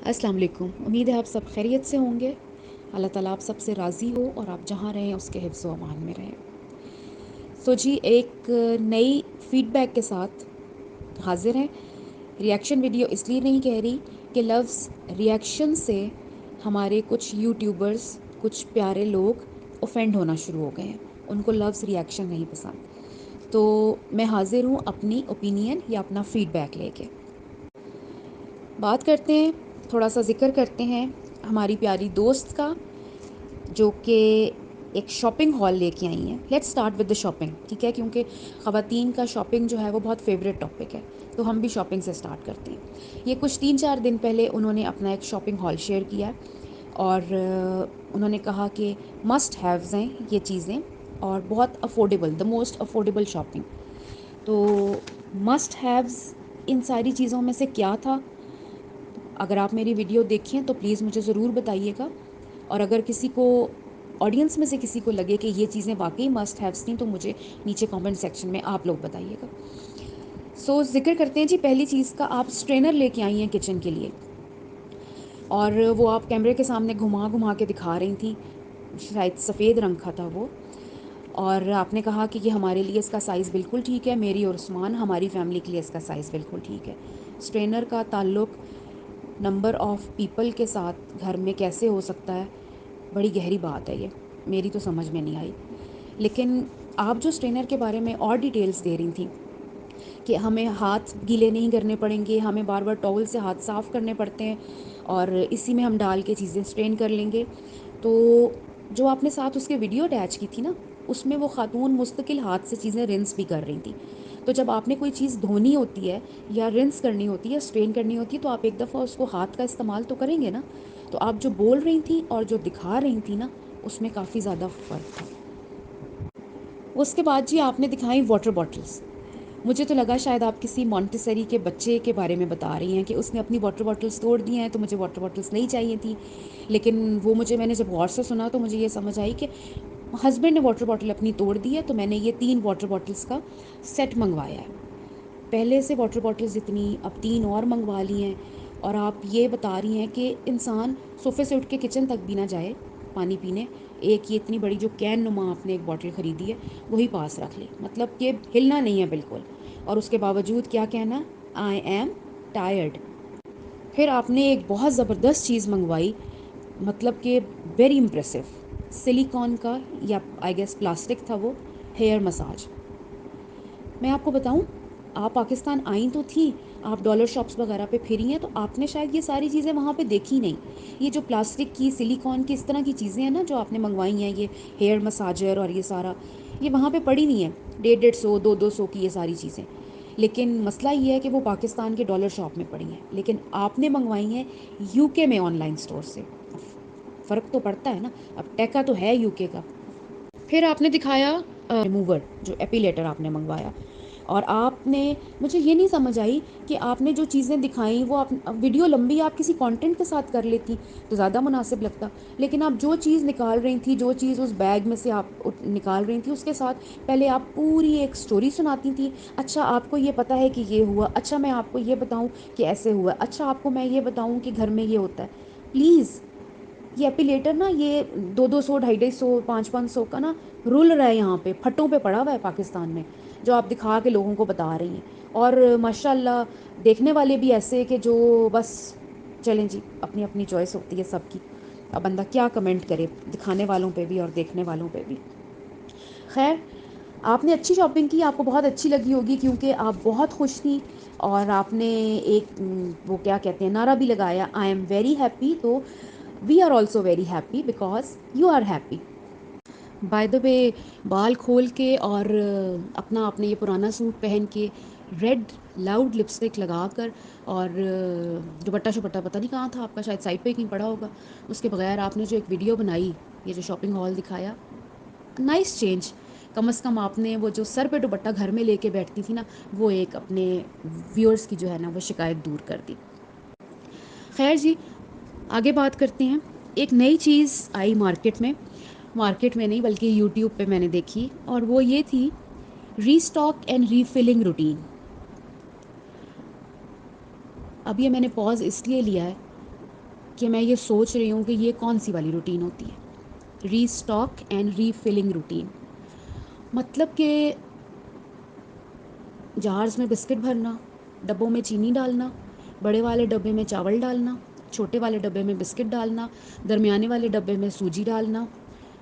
السلام علیکم. امید ہے آپ سب خیریت سے ہوں گے. اللہ تعالیٰ آپ سب سے راضی ہو اور آپ جہاں رہیں اس کے حفظ و امان میں رہیں. جی ایک نئی فیڈ بیک کے ساتھ حاضر ہیں. ریئیکشن ویڈیو اس لیے نہیں کہہ رہی کہ لفظ ریئیکشن سے ہمارے کچھ یوٹیوبرز، کچھ پیارے لوگ اوفینڈ ہونا شروع ہو گئے ہیں. ان کو لفظ ریئیکشن نہیں پسند. تو میں حاضر ہوں اپنی اوپینین یا اپنا فیڈ بیک لے کے. بات کرتے ہیں، تھوڑا سا ذکر کرتے ہیں ہماری پیاری دوست کا جو کہ ایک شاپنگ ہال لے کے آئی ہیں. Let's start with the shopping, ٹھیک ہے، کیونکہ خواتین کا شاپنگ جو ہے وہ بہت فیوریٹ ٹاپک ہے. تو ہم بھی شاپنگ سے اسٹارٹ کرتے ہیں. یہ کچھ 3-4 دن پہلے انہوں نے اپنا ایک شاپنگ ہال شیئر کیا اور انہوں نے کہا کہ مسٹ ہیوز ہیں یہ چیزیں اور بہت affordable, the most affordable shopping. تو مسٹ ہیوز ان ساری چیزوں میں سے کیا تھا؟ اگر آپ میری ویڈیو دیکھیں تو پلیز مجھے ضرور بتائیے گا، اور اگر کسی کو آڈینس میں سے کسی کو لگے کہ یہ چیزیں واقعی مسٹ ہیوز تھیں تو مجھے نیچے کامنٹ سیکشن میں آپ لوگ بتائیے گا. ذکر کرتے ہیں جی پہلی چیز کا. آپ اسٹرینر لے کے آئی ہیں کچن کے لیے اور وہ آپ کیمرے کے سامنے گھما گھما کے دکھا رہی تھیں. شاید سفید رنگ کا تھا وہ، اور آپ نے کہا کہ یہ ہمارے لیے اس کا سائز بالکل ٹھیک ہے، میری اور عثمان ہماری فیملی کے لیے اس کا سائز بالکل ٹھیک ہے. اسٹرینر کا تعلق نمبر آف پیپل کے ساتھ گھر میں کیسے ہو سکتا ہے؟ بڑی گہری بات ہے یہ، میری تو سمجھ میں نہیں آئی. لیکن آپ جو اسٹرینر کے بارے میں اور ڈیٹیلز دے رہی تھیں کہ ہمیں ہاتھ گیلے نہیں کرنے پڑیں گے، ہمیں بار بار ٹاول سے ہاتھ صاف کرنے پڑتے ہیں اور اسی میں ہم ڈال کے چیزیں اسٹرین کر لیں گے. تو جو آپ نے ساتھ اس کے ویڈیو اٹیچ کی تھی نا، اس میں وہ خاتون مستقل ہاتھ سے چیزیں رنس بھی کر رہی تھیں. تو جب آپ نے کوئی چیز دھونی ہوتی ہے یا رنس کرنی ہوتی ہے یا اسٹرین کرنی ہوتی ہے تو آپ ایک دفعہ اس کو ہاتھ کا استعمال تو کریں گے نا. تو آپ جو بول رہی تھیں اور جو دکھا رہی تھیں نا، اس میں کافی زیادہ فرق تھا. اس کے بعد جی آپ نے دکھائی واٹر باٹلس. مجھے تو لگا شاید آپ کسی مونٹیسری کے بچے کے بارے میں بتا رہی ہیں کہ اس نے اپنی واٹر باٹلس توڑ دی ہیں تو مجھے واٹر باٹلس نہیں چاہیے تھی. لیکن وہ میں نے جب غور سے سنا تو مجھے یہ سمجھ آئی کہ ہسبینڈ نے واٹر باٹل اپنی توڑ دی ہے، تو میں نے یہ 3 واٹر باٹلس کا سیٹ منگوایا ہے. پہلے سے واٹر باٹلز اتنی، اب 3 اور منگوا لی ہیں. اور آپ یہ بتا رہی ہیں کہ انسان صوفے سے اٹھ کے کچن تک بھی نہ جائے پانی پینے، ایک یہ اتنی بڑی جو کین نما آپ نے ایک باٹل خریدی ہے وہی پاس رکھ لی، مطلب کہ ہلنا نہیں ہے بالکل. اور اس کے باوجود کیا کہنا، آئی ایم ٹائرڈ. پھر آپ نے ایک بہت زبردست چیز منگوائی، مطلب کہ ویری امپریسو، سلیکون کا یا آئی گیس پلاسٹک تھا وہ، ہیئر مساج. میں آپ کو بتاؤں، آپ پاکستان آئیں تو تھیں، آپ ڈالر شاپس وغیرہ پہ پھری ہیں تو آپ نے شاید یہ ساری چیزیں وہاں پہ دیکھی نہیں. یہ جو پلاسٹک کی، سلیکون کی، اس طرح کی چیزیں ہیں نا جو آپ نے منگوائی ہیں، یہ ہیئر مساجر اور یہ سارا، یہ وہاں پہ پڑی نہیں ہے. 150-150 200 کی یہ ساری چیزیں. لیکن مسئلہ یہ ہے کہ وہ پاکستان کے ڈالر شاپ میں پڑی ہیں، لیکن آپ نے منگوائی ہیں یو کے میں آن لائن سٹور سے. فرق تو پڑتا ہے نا، اب ٹیکا تو ہے یو کے کا. پھر آپ نے دکھایا ریموور، جو ایپیلیٹر آپ نے منگوایا. اور آپ نے، مجھے یہ نہیں سمجھ آئی کہ آپ نے جو چیزیں دکھائیں وہ آپ ویڈیو لمبی آپ کسی کانٹینٹ کے ساتھ کر لیتی تو زیادہ مناسب لگتا. لیکن آپ جو چیز نکال رہی تھی، جو چیز اس بیگ میں سے آپ نکال رہی تھی، اس کے ساتھ پہلے آپ پوری ایک سٹوری سناتی تھیں. اچھا آپ کو یہ پتہ ہے کہ یہ ہوا، اچھا میں آپ کو یہ بتاؤں کہ ایسے ہوا، اچھا آپ کو میں یہ بتاؤں کہ گھر میں یہ ہوتا ہے. پلیز، یہ ایپیلیٹر نا، یہ 200 250 500 کا نا رول رہا ہے یہاں پہ، پھٹوں پہ پڑا ہوا ہے پاکستان میں، جو آپ دکھا کے لوگوں کو بتا رہی ہیں. اور ماشاء اللہ دیکھنے والے بھی ایسے کہ جو بس چلیں جی، اپنی اپنی چوائس ہوتی ہے سب کی، اب بندہ کیا کمنٹ کرے، دکھانے والوں پہ بھی اور دیکھنے والوں پہ بھی. خیر، آپ نے اچھی شاپنگ کی، آپ کو بہت اچھی لگی ہوگی کیونکہ آپ بہت خوش تھیں. اور آپ نے ایک وہ کیا کہتے ہیں نعرہ بھی لگایا، آئی ایم ویری ہیپی. تو we are also very happy because you are happy. By the way, بال کھول کے اور اپنا آپ نے یہ پرانا سوٹ پہن کے ریڈ لاؤڈ لپسٹک لگا کر اور دوپٹہ شپٹہ پتہ نہیں کہاں تھا آپ کا، شاید سائڈ پہ ہی کہیں پڑا ہوگا. اس کے بغیر آپ نے جو ایک ویڈیو بنائی، یہ جو شاپنگ ہال دکھایا، نائس چینج. کم از کم آپ نے وہ جو سر پہ دوپٹہ گھر میں لے کے بیٹھتی تھی نا، وہ ایک اپنے ویورز کی جو ہے نا وہ شکایت دور کر دی. خیر جی، آگے بات کرتے ہیں. ایک نئی چیز آئی مارکیٹ میں نہیں بلکہ یوٹیوب پہ میں نے دیکھی، اور وہ یہ تھی restock and refilling routine. اب یہ میں نے پاز اس لیے لیا ہے کہ میں یہ سوچ رہی ہوں کہ یہ کون سی والی روٹین ہوتی ہے، restock and refilling routine. مطلب کہ جارز میں بسکٹ بھرنا، ڈبوں میں چینی ڈالنا، بڑے والے ڈبے میں چاول ڈالنا، چھوٹے والے ڈبے میں بسکٹ ڈالنا، درمیانے والے ڈبے میں سوجی ڈالنا،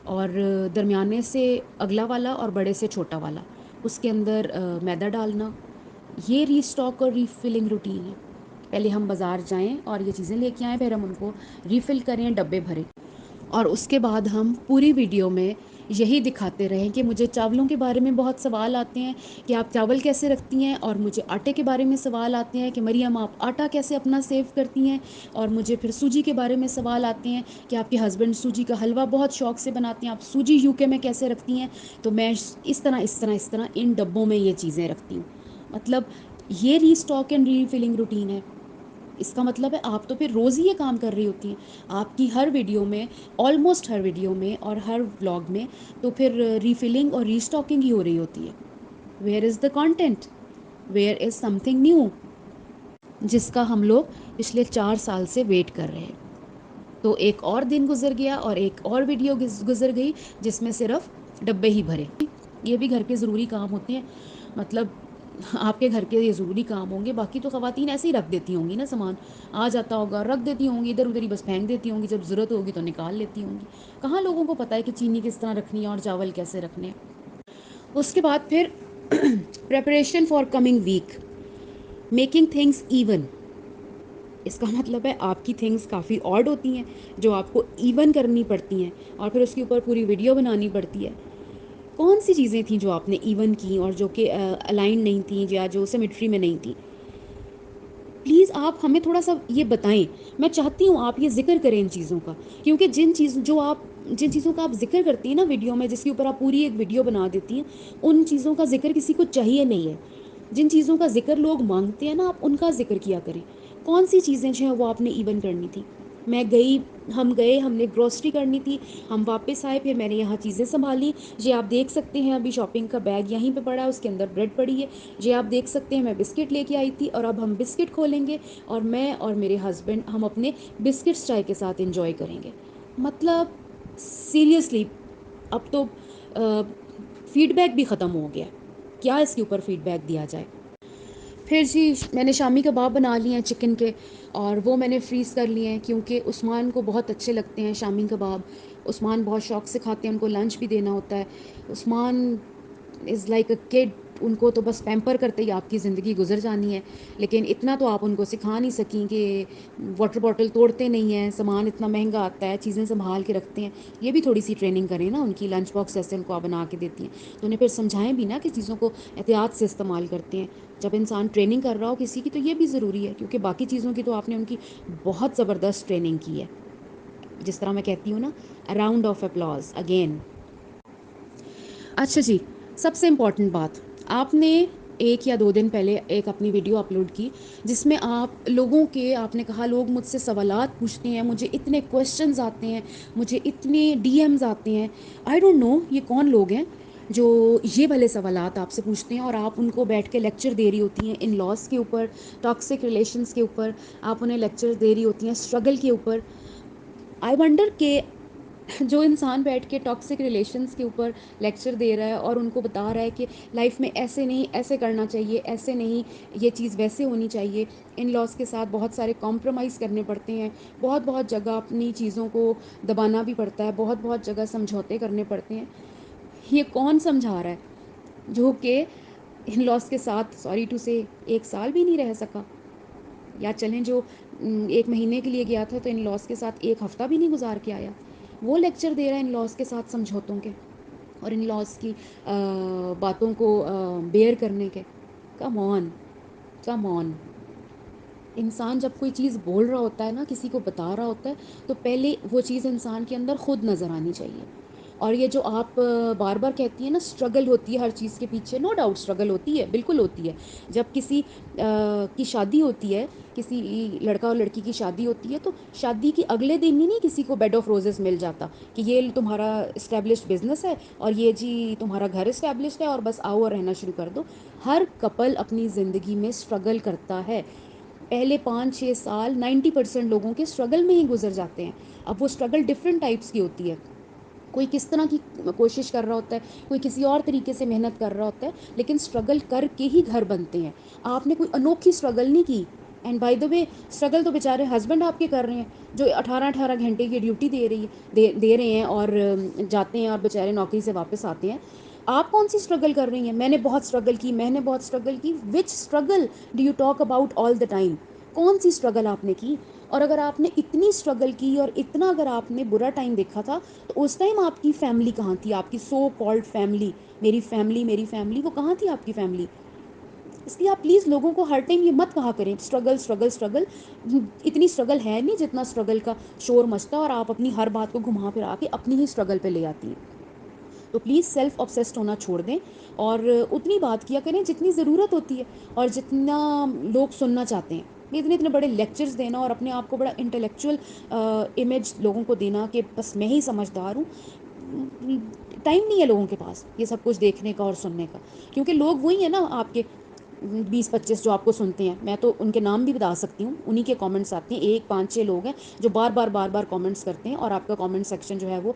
اور درمیانے سے اگلا والا اور بڑے سے چھوٹا والا اس کے اندر میدا ڈالنا. یہ ری اسٹاک اور ری فلنگ روٹین ہے. پہلے ہم بازار جائیں اور یہ چیزیں لے کے آئیں، پھر ہم ان کو ریفل کریں، ڈبے بھریں، اور اس کے بعد ہم پوری ویڈیو میں یہی دکھاتے رہیں کہ مجھے چاولوں کے بارے میں بہت سوال آتے ہیں کہ آپ چاول کیسے رکھتی ہیں، اور مجھے آٹے کے بارے میں سوال آتے ہیں کہ مریم آپ آٹا کیسے اپنا سیو کرتی ہیں، اور مجھے پھر سوجی کے بارے میں سوال آتے ہیں کہ آپ کے ہسبینڈ سوجی کا حلوہ بہت شوق سے بناتے ہیں، آپ سوجی یوکے میں کیسے رکھتی ہیں. تو میں اس طرح ان ڈبوں میں یہ چیزیں رکھتی ہوں. مطلب یہ restock and refilling routine ہے. اس کا مطلب ہے آپ تو پھر روز ہی یہ کام کر رہی ہوتی ہیں. آپ کی ہر ویڈیو میں، آلموسٹ ہر ویڈیو میں اور ہر ولاگ میں تو پھر ریفلنگ اور ری اسٹاکنگ ہی ہو رہی ہوتی ہے. Where is the content, where is some thing new جس کا ہم لوگ پچھلے 4 سال سے ویٹ کر رہے ہیں. تو ایک اور دن گزر گیا اور ایک اور ویڈیو گزر گئی جس میں صرف ڈبے ہی بھرے. یہ بھی گھر کے ضروری کام ہوتے ہیں. مطلب آپ کے گھر کے یہ ضروری کام ہوں گے، باقی تو خواتین ایسے ہی رکھ دیتی ہوں گی نا، سامان آ جاتا ہوگا رکھ دیتی ہوں گی، ادھر ادھر ہی بس پھینک دیتی ہوں گی، جب ضرورت ہوگی تو نکال لیتی ہوں گی. کہاں لوگوں کو پتہ ہے کہ چینی کس طرح رکھنی ہے اور چاول کیسے رکھنے ہیں. اس کے بعد پھر preparation for coming week, making things even. اس کا مطلب ہے آپ کی تھنگس کافی آڈ ہوتی ہیں جو آپ کو ایون کرنی پڑتی ہیں، اور پھر اس کے اوپر پوری ویڈیو بنانی پڑتی ہے. کون سی چیزیں تھیں جو آپ نے ایون کی اور جو کہ الائن نہیں تھیں یا جو سیمیٹری میں نہیں تھیں؟ پلیز آپ ہمیں تھوڑا سا یہ بتائیں. میں چاہتی ہوں آپ یہ ذکر کریں ان چیزوں کا، کیونکہ جن چیزوں کا آپ ذکر کرتی ہیں نا ویڈیو میں، جس کے اوپر آپ پوری ایک ویڈیو بنا دیتی ہیں، ان چیزوں کا ذکر کسی کو چاہیے نہیں ہے. جن چیزوں کا ذکر لوگ مانگتے ہیں نا، آپ ان کا ذکر کیا کریں. کون سی چیزیں جو ہیں وہ آپ نے ایون کرنی تھی؟ ہم گئے، ہم نے گروسری کرنی تھی، ہم واپس آئے، پھر میں نے یہاں چیزیں سنبھالی. یہ آپ دیکھ سکتے ہیں ابھی شاپنگ کا بیگ یہیں پہ پڑا ہے، اس کے اندر بریڈ پڑی ہے. یہ آپ دیکھ سکتے ہیں میں بسکٹ لے کے آئی تھی، اور اب ہم بسکٹ کھولیں گے اور میں اور میرے ہسبینڈ ہم اپنے بسکٹس چائے کے ساتھ انجوائے کریں گے. مطلب سیریسلی اب تو فیڈ بیک بھی ختم ہو گیا. کیا اس کے اوپر فیڈ بیک دیا جائے؟ پھر جی میں نے شامی کباب بنا لیے ہیں چکن کے، اور وہ میں نے فریز کر لیے ہیں کیونکہ عثمان کو بہت اچھے لگتے ہیں شامی کباب. عثمان بہت شوق سے کھاتے ہیں، ان کو لنچ بھی دینا ہوتا ہے. عثمان از لائک اے کڈ. ان کو تو بس پیمپر کرتے ہی آپ کی زندگی گزر جانی ہے. لیکن اتنا تو آپ ان کو سکھا نہیں سکیں کہ واٹر باٹل توڑتے نہیں ہیں، سامان اتنا مہنگا آتا ہے، چیزیں سنبھال کے رکھتے ہیں. یہ بھی تھوڑی سی ٹریننگ کریں نا ان کی. لنچ باکس ایسے ان کو آپ بنا کے دیتی ہیں تو انہیں پھر سمجھائیں بھی نا کہ چیزوں کو احتیاط سے استعمال کرتے ہیں. جب انسان ٹریننگ کر رہا ہو کسی کی تو یہ بھی ضروری ہے، کیونکہ باقی چیزوں کی تو آپ نے ان کی بہت زبردست ٹریننگ کی ہے. جس طرح میں کہتی ہوں نا، راؤنڈ آف اپلاز اگین. اچھا جی، سب سے امپورٹنٹ بات، آپ نے 1 یا 2 دن پہلے ایک اپنی ویڈیو اپلوڈ کی جس میں آپ نے کہا لوگ مجھ سے سوالات پوچھتے ہیں، مجھے اتنے کویشچنز آتے ہیں، مجھے اتنے ڈی ایمز آتے ہیں. آئی ڈونٹ نو یہ کون لوگ ہیں جو یہ بھلے سوالات آپ سے پوچھتے ہیں، اور آپ ان کو بیٹھ کے لیکچر دے رہی ہوتی ہیں ان لاس کے اوپر، ٹاکسک ریلیشنز کے اوپر. آپ انہیں لیکچر دے رہی ہوتی ہیں اسٹرگل کے اوپر. آئی ونڈر کہ جو انسان بیٹھ کے ٹاکسک ریلیشنز کے اوپر لیکچر دے رہا ہے اور ان کو بتا رہا ہے کہ لائف میں ایسے نہیں، ایسے کرنا چاہیے، ایسے نہیں، یہ چیز ویسے ہونی چاہیے، ان لاس کے ساتھ بہت سارے کمپرومائز کرنے پڑتے ہیں، بہت جگہ اپنی چیزوں کو دبانا بھی پڑتا ہے، بہت جگہ سمجھوتے کرنے پڑتے ہیں. یہ کون سمجھا رہا ہے جو کہ ان لاس کے ساتھ سوری ٹو سے 1 سال بھی نہیں رہ سکا؟ یا چلیں جو 1 مہینے کے لیے گیا تھا تو ان لاس کے ساتھ 1 ہفتہ بھی نہیں گزار کے آیا، وہ لیکچر دے رہا ہے ان لاس کے ساتھ سمجھوتوں کے اور ان لاس کی باتوں کو بیئر کرنے کے. کم آن، کم آن. انسان جب کوئی چیز بول رہا ہوتا ہے نا، کسی کو بتا رہا ہوتا ہے، تو پہلے وہ چیز انسان کے اندر خود نظر آنی چاہیے. اور یہ جو آپ بار بار کہتی ہیں نا اسٹرگل ہوتی ہے ہر چیز کے پیچھے، نو ڈاؤٹ اسٹرگل ہوتی ہے، بالکل ہوتی ہے. جب کسی کی شادی ہوتی ہے، کسی لڑکا اور لڑکی کی شادی ہوتی ہے، تو شادی کے اگلے دن ہی نہیں کسی کو بیڈ آف روزز مل جاتا کہ یہ تمہارا اسٹیبلشڈ بزنس ہے اور یہ جی تمہارا گھر اسٹیبلشڈ ہے اور بس آؤ اور رہنا شروع کر دو. ہر کپل اپنی زندگی میں اسٹرگل کرتا ہے. پہلے 5-6 سال 90% لوگوں کے اسٹرگل میں ہی گزر جاتے ہیں. اب وہ اسٹرگل ڈفرینٹ ٹائپس کی ہوتی ہے. کوئی کس طرح کی کوشش کر رہا ہوتا ہے, کوئی کسی اور طریقے سے محنت کر رہا ہوتا ہے, لیکن اسٹرگل کر کے ہی گھر بنتے ہیں. آپ نے کوئی انوکھی اسٹرگل نہیں کی. And by the way struggle تو بیچارے ہسبینڈ آپ کے کر رہے ہیں, جو 18 گھنٹے کی ڈیوٹی دے رہے ہیں اور جاتے ہیں اور بیچارے نوکری سے واپس آتے ہیں. آپ کون سی اسٹرگل کر رہی ہیں؟ میں نے بہت اسٹرگل کی, میں نے بہت اسٹرگل کی. Which struggle do you talk about all the time? کون سی اسٹرگل آپ نے کی؟ اور اگر آپ نے اتنی اسٹرگل کی اور اتنا اگر آپ نے برا ٹائم دیکھا تھا, تو اس ٹائم آپ کی فیملی کہاں تھی؟ آپ کی سو کالڈ فیملی, میری فیملی, وہ کہاں تھی آپ کی فیملی؟ اس لیے آپ پلیز لوگوں کو ہر ٹائم یہ مت کہا کریں اسٹرگل اسٹرگل اسٹرگل. اتنی اسٹرگل ہے نہیں جتنا اسٹرگل کا شور مچتا ہے, اور آپ اپنی ہر بات کو گھما پھرا کے اپنی ہی اسٹرگل پہ لے آتی ہیں. تو پلیز سیلف آبسیسڈ ہونا چھوڑ دیں, اور اتنی بات کیا کریں جتنی ضرورت ہوتی ہے اور جتنا لوگ سننا چاہتے ہیں. اتنے بڑے لیکچرز دینا اور اپنے آپ کو بڑا انٹلیکچوئل امیج لوگوں کو دینا کہ بس میں ہی سمجھدار ہوں, ٹائم نہیں ہے لوگوں کے پاس یہ سب کچھ دیکھنے کا اور سننے کا. کیونکہ لوگ وہی ہیں نا آپ کے 20-25 جو آپ کو سنتے ہیں. میں تو ان کے نام بھی بتا سکتی ہوں, انہی کے کامنٹس آتے ہیں. 5-6 لوگ ہیں جو بار بار کامنٹس کرتے ہیں, اور آپ کا کامنٹ سیکشن جو ہے وہ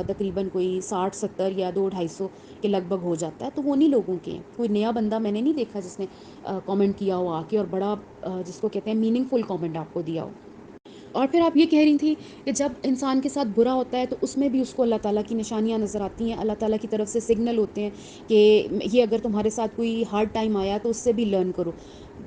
تقریباً کوئی 60-70 یا 200-250 کے لگ بھگ ہو جاتا ہے. تو وہ انہی لوگوں کے ہیں. کوئی نیا بندہ میں نے نہیں دیکھا جس نے کامنٹ کیا ہو آ کے, اور بڑا جس کو کہتے ہیں میننگ فل کامنٹ آپ کو دیا ہو. اور پھر آپ یہ کہہ رہی تھیں کہ جب انسان کے ساتھ برا ہوتا ہے تو اس میں بھی اس کو اللہ تعالیٰ کی نشانیاں نظر آتی ہیں, اللہ تعالیٰ کی طرف سے سگنل ہوتے ہیں کہ یہ اگر تمہارے ساتھ کوئی ہارڈ ٹائم آیا تو اس سے بھی لرن کرو.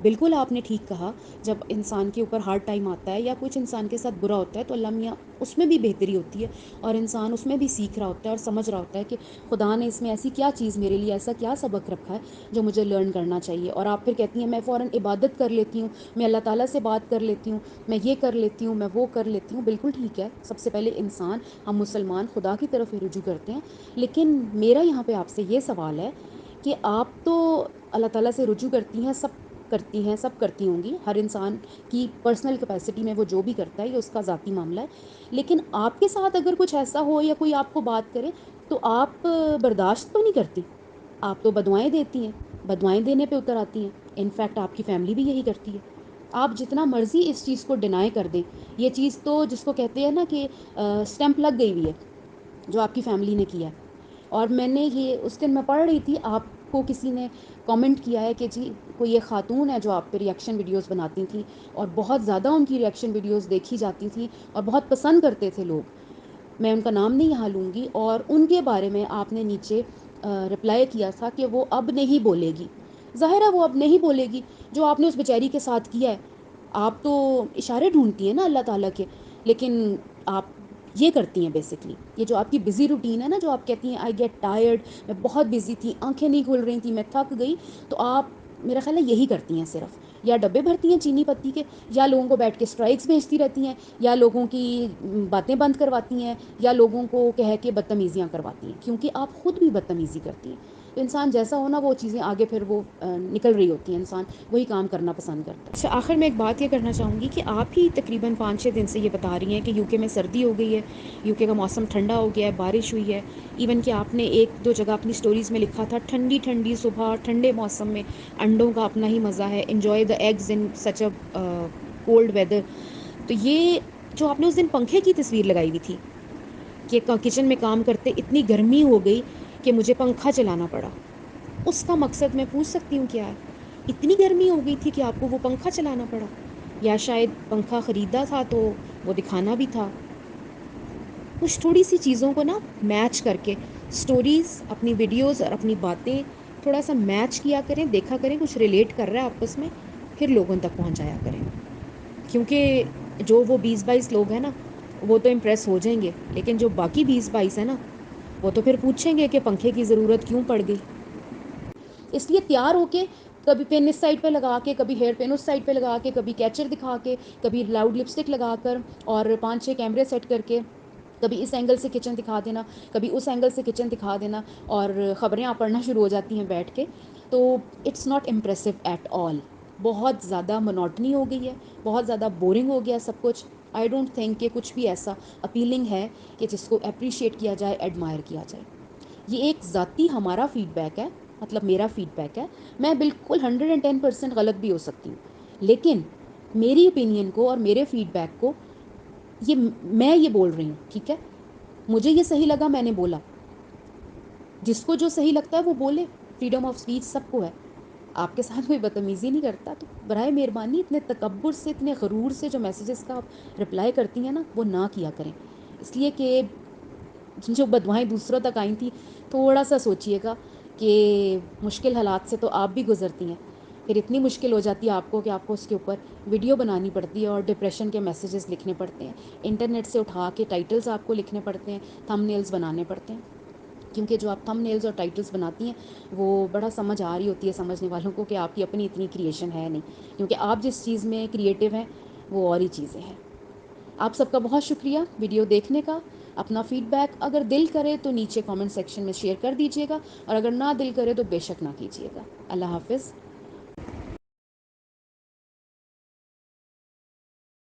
بالکل آپ نے ٹھیک کہا. جب انسان کے اوپر ہارڈ ٹائم آتا ہے یا کچھ انسان کے ساتھ برا ہوتا ہے تو اللہ میاں اس میں بھی بہتری ہوتی ہے, اور انسان اس میں بھی سیکھ رہا ہوتا ہے اور سمجھ رہا ہوتا ہے کہ خدا نے اس میں ایسی کیا چیز میرے لیے, ایسا کیا سبق رکھا ہے جو مجھے لرن کرنا چاہیے. اور آپ پھر کہتی ہیں میں فوراً عبادت کر لیتی ہوں, میں اللہ تعالیٰ سے بات کر لیتی ہوں, میں یہ کر لیتی ہوں, میں وہ کر لیتی ہوں. بالکل ٹھیک ہے. سب سے پہلے انسان, ہم مسلمان, خدا کی طرف ہی رجوع کرتے ہیں. لیکن میرا یہاں پہ آپ سے یہ سوال ہے کہ آپ تو اللہ تعالیٰ سے رجوع کرتی ہیں, سب کرتی ہوں گی. ہر انسان کی پرسنل کیپیسٹی میں وہ جو بھی کرتا ہے یہ اس کا ذاتی معاملہ ہے. لیکن آپ کے ساتھ اگر کچھ ایسا ہو یا کوئی آپ کو بات کرے تو آپ برداشت تو نہیں کرتی, آپ تو بدوائیں دیتی ہیں, بدوائیں دینے پہ اتر آتی ہیں. انفیکٹ آپ کی فیملی بھی یہی کرتی ہے. آپ جتنا مرضی اس چیز کو ڈینائی کر دیں, یہ چیز تو جس کو کہتے ہیں نا کہ اسٹیمپ لگ گئی ہوئی ہے جو آپ کی فیملی نے کیا ہے. اور میں نے یہ اس دن میں پڑھ رہی تھی, آپ کو کسی نے کامنٹ کیا ہے کہ جی کوئی یہ خاتون ہے جو آپ پہ ریئیکشن ویڈیوز بناتی تھیں, اور بہت زیادہ ان کی ریئیکشن ویڈیوز دیکھی جاتی تھیں اور بہت پسند کرتے تھے لوگ. میں ان کا نام نہیں یہاں لوں گی. اور ان کے بارے میں آپ نے نیچے رپلائی کیا تھا کہ وہ اب نہیں بولے گی. ظاہر ہے وہ اب نہیں بولے گی. جو آپ نے اس بیچاری کے ساتھ کیا ہے, آپ تو اشارے ڈھونڈتی ہیں نا اللہ تعالیٰ کے, لیکن آپ یہ کرتی ہیں بیسکلی, یہ جو آپ کی بزی روٹین ہے نا, جو آپ کہتی ہیں آئی گیٹ ٹائرڈ, میں بہت بزی تھی, آنکھیں نہیں کھل رہی تھیں, میں تھک گئی, تو آپ میرا خیال ہے یہی کرتی ہیں. صرف یا ڈبے بھرتی ہیں چینی پتی کے, یا لوگوں کو بیٹھ کے اسٹرائکس بھیجتی رہتی ہیں, یا لوگوں کی باتیں بند کرواتی ہیں, یا لوگوں کو کہہ کے بدتمیزیاں کرواتی ہیں, کیونکہ آپ خود بھی بدتمیزی کرتی ہیں. تو انسان جیسا ہونا وہ چیزیں آگے پھر وہ نکل رہی ہوتی ہیں, انسان وہی کام کرنا پسند کرتا ہے. اچھا, آخر میں ایک بات یہ کرنا چاہوں گی کہ آپ ہی تقریباً 5-6 دن سے یہ بتا رہی ہیں کہ یو کے میں سردی ہو گئی ہے, یو کے کا موسم ٹھنڈا ہو گیا ہے, بارش ہوئی ہے. ایون کہ آپ نے 1-2 جگہ اپنی سٹوریز میں لکھا تھا ٹھنڈی ٹھنڈی صبح, ٹھنڈے موسم میں انڈوں کا اپنا ہی مزہ ہے, enjoy the eggs in such a cold weather. تو یہ جو آپ نے اس دن پنکھے کی تصویر لگائی ہوئی تھی کہ کچن میں کام کرتے اتنی گرمی ہو گئی کہ مجھے پنکھا چلانا پڑا, اس کا مقصد میں پوچھ سکتی ہوں کیا ہے؟ اتنی گرمی ہو گئی تھی کہ آپ کو وہ پنکھا چلانا پڑا, یا شاید پنکھا خریدا تھا تو وہ دکھانا بھی تھا. کچھ تھوڑی سی چیزوں کو نا میچ کر کے, سٹوریز, اپنی ویڈیوز اور اپنی باتیں تھوڑا سا میچ کیا کریں, دیکھا کریں کچھ ریلیٹ کر رہا ہے آپس میں, پھر لوگوں تک پہنچایا کریں. کیونکہ جو وہ 20-22 لوگ ہیں نا وہ تو امپریس ہو جائیں گے, لیکن جو باقی 20-22 ہیں نا وہ تو پھر پوچھیں گے کہ پنکھے کی ضرورت کیوں پڑ گئی. اس لیے تیار ہو کے, کبھی پین اس سائڈ پہ لگا کے, کبھی ہیئر پین اس سائڈ پہ لگا کے, کبھی کیچر دکھا کے, کبھی لاؤڈ لپسٹک لگا کر, اور 5-6 کیمرے سیٹ کر کے, کبھی اس اینگل سے کچن دکھا دینا, کبھی اس اینگل سے کچن دکھا دینا, اور خبریں آپ پڑھنا شروع ہو جاتی ہیں بیٹھ کے. تو it's not impressive at all. بہت زیادہ منوٹنی ہو گئی ہے, بہت زیادہ بورنگ ہو گیا سب کچھ. آئی ڈونٹ تھنک کہ کچھ بھی ایسا اپیلنگ ہے کہ جس کو اپریشیٹ کیا جائے, ایڈمائر کیا جائے. یہ ایک ذاتی ہمارا فیڈ بیک ہے, مطلب میرا فیڈ بیک ہے. میں بالکل 110% غلط بھی ہو سکتی ہوں, لیکن میری اوپینین کو اور میرے فیڈ بیک کو یہ میں یہ بول رہی ہوں، ٹھیک ہے، مجھے یہ صحیح لگا میں نے بولا، جس کو جو صحیح لگتا ہے وہ بولے، فریڈم آف اسپیچ سب کو ہے. آپ کے ساتھ کوئی بدتمیزی نہیں کرتا تو برائے مہربانی اتنے تکبر سے، اتنے غرور سے جو میسیجز کا آپ رپلائی کرتی ہیں نا وہ نہ کیا کریں. اس لیے کہ جو بدوائیں دوسروں تک آئی تھیں، تھوڑا سا سوچئے گا کہ مشکل حالات سے تو آپ بھی گزرتی ہیں، پھر اتنی مشکل ہو جاتی ہے آپ کو کہ آپ کو اس کے اوپر ویڈیو بنانی پڑتی ہے اور ڈپریشن کے میسیجز لکھنے پڑتے ہیں، انٹرنیٹ سے اٹھا کے ٹائٹلز آپ کو لکھنے پڑتے ہیں، تھم نیلز بنانے پڑتے ہیں. کیونکہ جو آپ تھم نیلز اور ٹائٹلز بناتی ہیں وہ بڑا سمجھ آ رہی ہوتی ہے سمجھنے والوں کو کہ آپ کی اپنی اتنی کریشن ہے نہیں، کیونکہ آپ جس چیز میں کریٹو ہیں وہ اور ہی چیزیں ہیں. آپ سب کا بہت شکریہ ویڈیو دیکھنے کا. اپنا فیڈ بیک اگر دل کرے تو نیچے کامنٹ سیکشن میں شیئر کر دیجیے گا، اور اگر نہ دل کرے تو بے شک نہ کیجیے گا. اللہ حافظ.